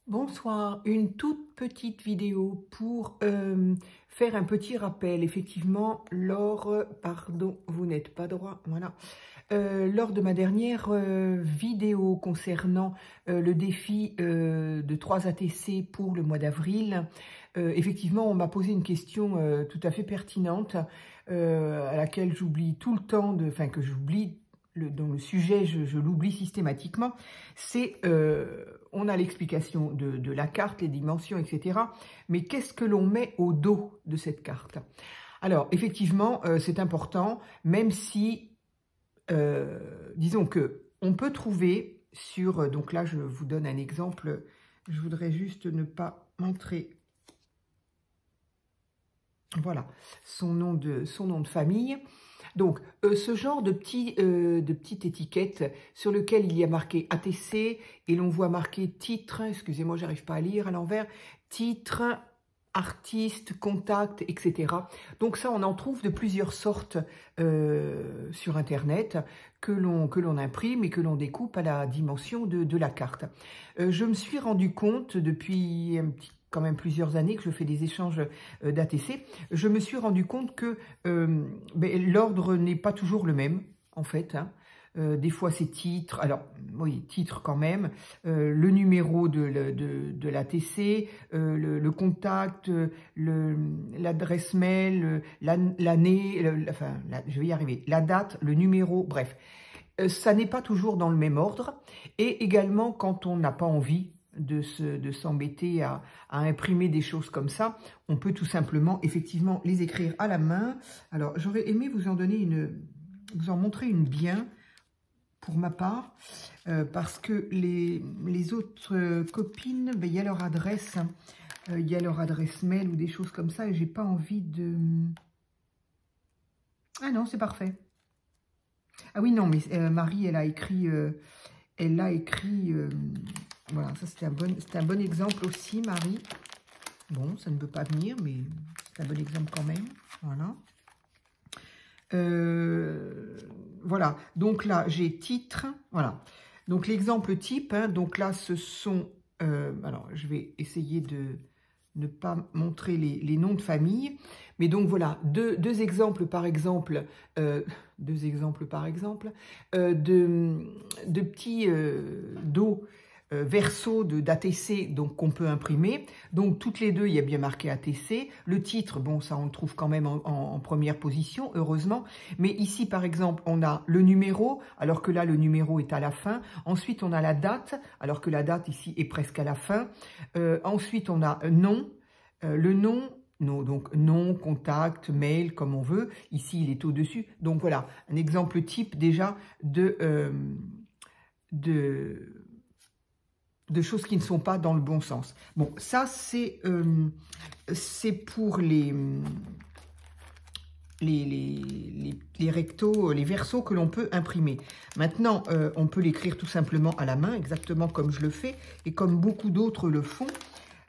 Bonsoir, une toute petite vidéo pour faire un petit rappel. Effectivement, pardon, vous n'êtes pas droit, voilà. Lors de ma dernière vidéo concernant le défi de 3 ATC pour le mois d'avril, effectivement, on m'a posé une question tout à fait pertinente à laquelle j'oublie tout le temps, que j'oublie. Dans le sujet, je l'oublie systématiquement, c'est, on a l'explication de la carte, les dimensions, etc. Mais qu'est-ce que l'on met au dos de cette carte? Alors, effectivement, c'est important, même si, disons que on peut trouver sur, donc là, je vous donne un exemple, je voudrais juste ne pas montrer, voilà, son nom de famille. Donc, ce genre de petite étiquette sur lequel il y a marqué ATC et l'on voit marqué titre, excusez-moi, j'arrive pas à lire à l'envers, titre, artiste, contact, etc. Donc ça, on en trouve de plusieurs sortes sur Internet que l'on imprime et que l'on découpe à la dimension de la carte. Je me suis rendu compte depuis quand même plusieurs années que je fais des échanges d'ATC, je me suis rendu compte que l'ordre n'est pas toujours le même, en fait. Hein. Des fois, c'est titre, alors, oui, titre quand même, le numéro de l'ATC, le contact, l'adresse mail, l'année, je vais y arriver, la date, le numéro, bref. Ça n'est pas toujours dans le même ordre. Et également, quand on n'a pas envie de s'embêter à imprimer des choses comme ça, on peut tout simplement, effectivement, les écrire à la main. Alors, j'aurais aimé vous en montrer une bien, pour ma part, parce que les autres copines, il y a leur adresse, il y a leur adresse mail ou des choses comme ça, et j'ai pas envie de... Ah non, c'est parfait. Ah oui, non, mais Marie, elle a écrit... voilà, ça c'était un bon exemple aussi, Marie. Bon, ça ne veut pas venir, mais c'est un bon exemple quand même. Voilà. Voilà, donc là, j'ai titre. Voilà. Donc l'exemple type, hein, donc là, ce sont... alors, je vais essayer de ne pas montrer les noms de famille. Mais donc voilà, deux exemples par exemple, de petits dos verso d'ATC, donc qu'on peut imprimer. Donc toutes les deux, il y a bien marqué ATC. Le titre, bon, ça on le trouve quand même en première position, heureusement. Mais ici, par exemple, on a le numéro, alors que là, le numéro est à la fin. Ensuite, on a la date, alors que la date ici est presque à la fin. Ensuite, on a nom, le nom. Non, donc nom, contact, mail, comme on veut. Ici, il est au-dessus. Donc voilà, un exemple type déjà de choses qui ne sont pas dans le bon sens. Bon, ça, c'est pour les rectos, les versos que l'on peut imprimer. Maintenant, on peut l'écrire tout simplement à la main, exactement comme je le fais, et comme beaucoup d'autres le font.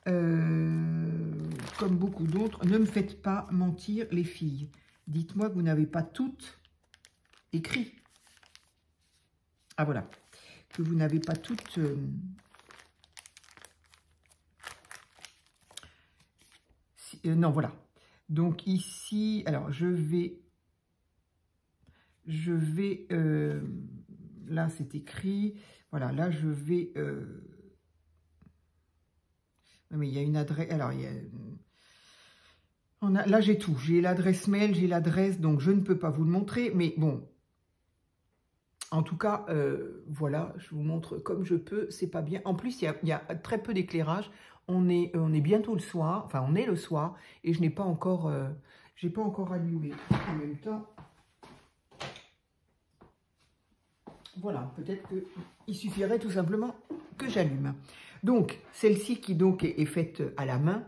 Comme beaucoup d'autres, ne me faites pas mentir les filles. Dites-moi que vous n'avez pas toutes écrit. Ah voilà, que vous n'avez pas toutes... non, voilà. Donc ici, alors je vais là c'est écrit, voilà, là je vais... mais il y a une adresse, alors il y a... là j'ai tout, j'ai l'adresse mail, j'ai l'adresse, donc je ne peux pas vous le montrer, mais bon, en tout cas, voilà, je vous montre comme je peux, c'est pas bien. En plus, il y a très peu d'éclairage, on est bientôt le soir, enfin on est le soir, et je n'ai pas encore, j'ai pas encore allumé. En même temps, voilà, peut-être qu'il suffirait tout simplement que j'allume. Donc, celle-ci qui donc est faite à la main,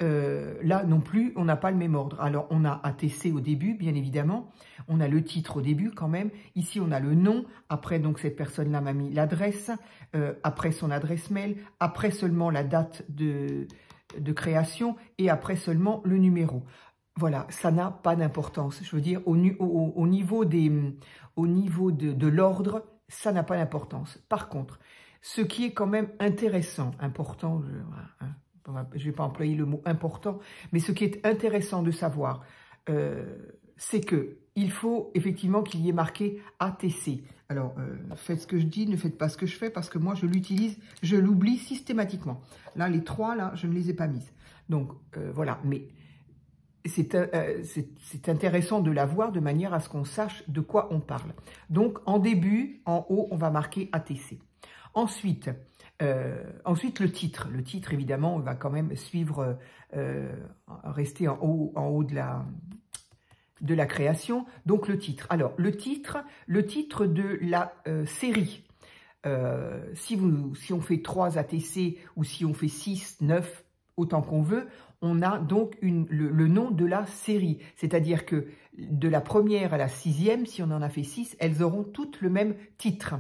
là non plus, on n'a pas le même ordre. Alors, on a ATC au début, bien évidemment. On a le titre au début quand même. Ici, on a le nom. Après, donc, cette personne-là m'a mis l'adresse. Après, son adresse mail. Après seulement la date de création. Et après seulement le numéro. Voilà, ça n'a pas d'importance. Je veux dire, au niveau de l'ordre, ça n'a pas d'importance. Par contre, Ce qui est quand même intéressant, important, je ne vais pas employer le mot important, mais ce qui est intéressant de savoir, c'est que il faut effectivement qu'il y ait marqué ATC. Alors, faites ce que je dis, ne faites pas ce que je fais, parce que moi, je l'utilise, je l'oublie systématiquement. Là, les trois, là, je ne les ai pas mises. Donc, voilà, mais c'est intéressant de l'avoir de manière à ce qu'on sache de quoi on parle. Donc, en début, en haut, on va marquer ATC. Ensuite, le titre. Le titre, évidemment, on va quand même suivre, rester en haut de la création. Donc, le titre. Alors, le titre de la série. Si on fait 3 ATC ou si on fait 6, 9, autant qu'on veut, on a donc le nom de la série. C'est-à-dire que de la première à la 6e, si on en a fait 6, elles auront toutes le même titre.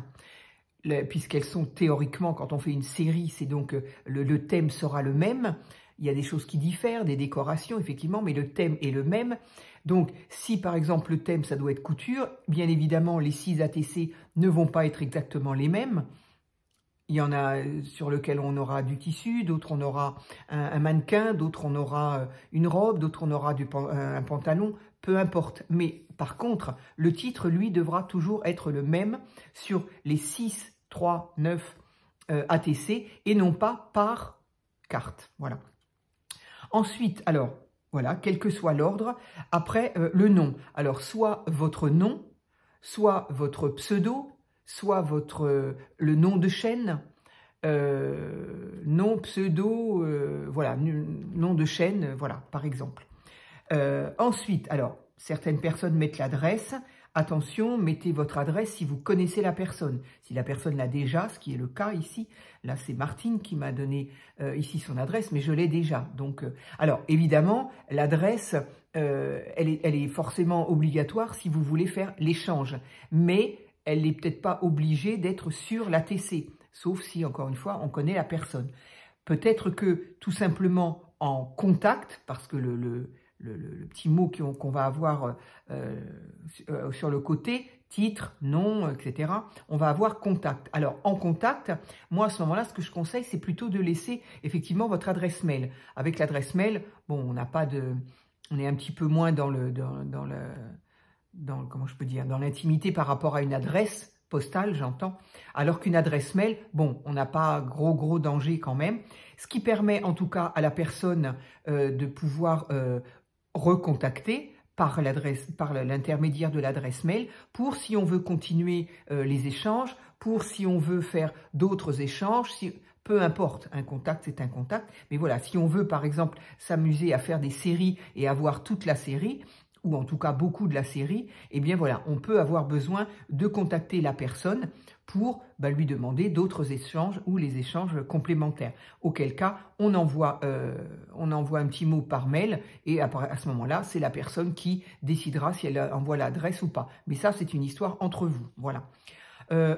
Puisqu'elles sont théoriquement, quand on fait une série, c'est donc le thème sera le même. Il y a des choses qui diffèrent, des décorations, effectivement, mais le thème est le même. Donc, si par exemple le thème, ça doit être couture, bien évidemment, les 6 ATC ne vont pas être exactement les mêmes. Il y en a sur lequel on aura du tissu, d'autres on aura un mannequin, d'autres on aura une robe, d'autres on aura un pantalon, peu importe. Mais par contre, le titre, lui, devra toujours être le même sur les 6, 3, 9 ATC et non pas par carte. Voilà. Ensuite, alors, voilà, quel que soit l'ordre, après le nom. Alors, soit votre nom, soit votre pseudo, soit le nom de chaîne, nom, pseudo, voilà, nom de chaîne, voilà, par exemple. Ensuite, alors, certaines personnes mettent l'adresse. Attention, mettez votre adresse si vous connaissez la personne. Si la personne l'a déjà, ce qui est le cas ici, là c'est Martine qui m'a donné ici son adresse, mais je l'ai déjà. Donc, alors évidemment, l'adresse, elle est forcément obligatoire si vous voulez faire l'échange, mais elle n'est peut-être pas obligée d'être sur l'ATC, sauf si, encore une fois, on connaît la personne. Peut-être que tout simplement en contact, parce que le petit mot qu'on va avoir sur le côté, titre, nom, etc., on va avoir contact. Alors, en contact, moi, à ce moment-là, ce que je conseille, c'est plutôt de laisser effectivement votre adresse mail. Avec l'adresse mail, bon, on n'a pas de... On est un petit peu moins comment je peux dire, dans l'intimité par rapport à une adresse postale, j'entends, alors qu'une adresse mail, bon, on n'a pas gros danger quand même, ce qui permet en tout cas à la personne de pouvoir recontacter par l'intermédiaire de l'adresse mail pour si on veut continuer les échanges, pour si on veut faire d'autres échanges, peu importe, un contact c'est un contact, mais voilà, si on veut par exemple s'amuser à faire des séries et avoir toute la série, ou en tout cas beaucoup de la série, eh bien voilà, on peut avoir besoin de contacter la personne pour lui demander d'autres échanges ou les échanges complémentaires. Auquel cas, on envoie un petit mot par mail et après, à ce moment-là, c'est la personne qui décidera si elle envoie l'adresse ou pas. Mais ça, c'est une histoire entre vous. Voilà.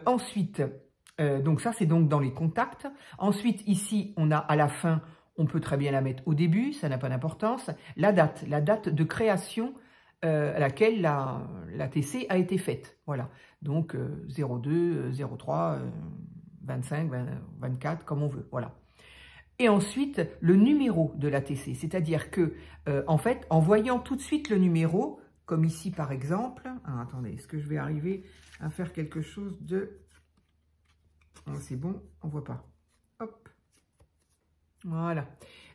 Ensuite, donc ça, c'est donc dans les contacts. Ensuite, ici, on a à la fin, on peut très bien la mettre au début, ça n'a pas d'importance. La date de création à laquelle la TC a été faite. Voilà, donc 02, 03, 25, 24, comme on veut. Voilà. Et ensuite, le numéro de la TC, c'est-à-dire que, en fait, en voyant tout de suite le numéro, comme ici par exemple, attendez, est-ce que je vais arriver à faire quelque chose de... C'est bon, on ne voit pas. Hop. Voilà.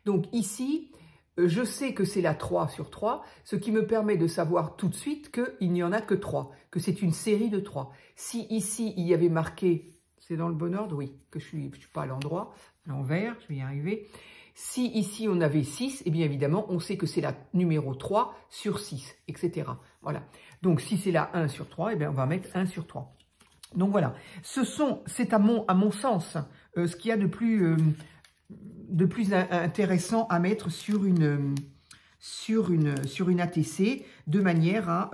Donc ici... je sais que c'est la 3 sur 3, ce qui me permet de savoir tout de suite qu'il n'y en a que 3, que c'est une série de 3. Si ici, il y avait marqué, c'est dans le bon ordre, oui, que je suis pas à l'endroit, à l'envers, je vais y arriver. Si ici, on avait 6, eh bien évidemment, on sait que c'est la numéro 3 sur 6, etc. Voilà. Donc, si c'est la 1 sur 3, eh bien on va mettre 1 sur 3. Donc voilà, c'est à mon sens ce qu'il y a de plus intéressant à mettre sur une ATC, de manière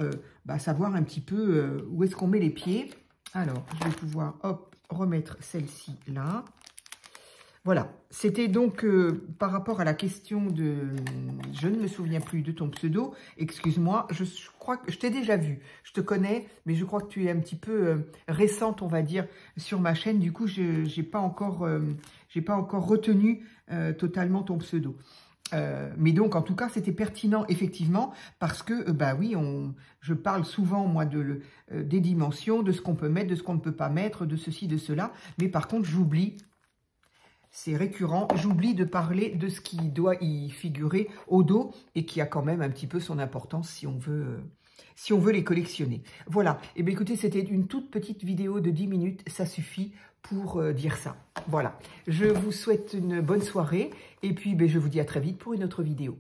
à savoir un petit peu où est-ce qu'on met les pieds. Alors, je vais pouvoir remettre celle-ci là. Voilà, c'était donc par rapport à la question de... Je ne me souviens plus de ton pseudo, excuse-moi, je crois que je t'ai déjà vu, je te connais, mais je crois que tu es un petit peu récente, on va dire, sur ma chaîne, du coup, je n'ai pas encore retenu totalement ton pseudo. Mais donc, en tout cas, c'était pertinent, effectivement, parce que, bah oui, je parle souvent, moi, des dimensions, de ce qu'on peut mettre, de ce qu'on ne peut pas mettre, de ceci, de cela, mais par contre, j'oublie... C'est récurrent, j'oublie de parler de ce qui doit y figurer au dos et qui a quand même un petit peu son importance si on veut les collectionner. Voilà, et bien écoutez, c'était une toute petite vidéo de 10 minutes, ça suffit pour dire ça. Voilà, je vous souhaite une bonne soirée et puis ben, je vous dis à très vite pour une autre vidéo.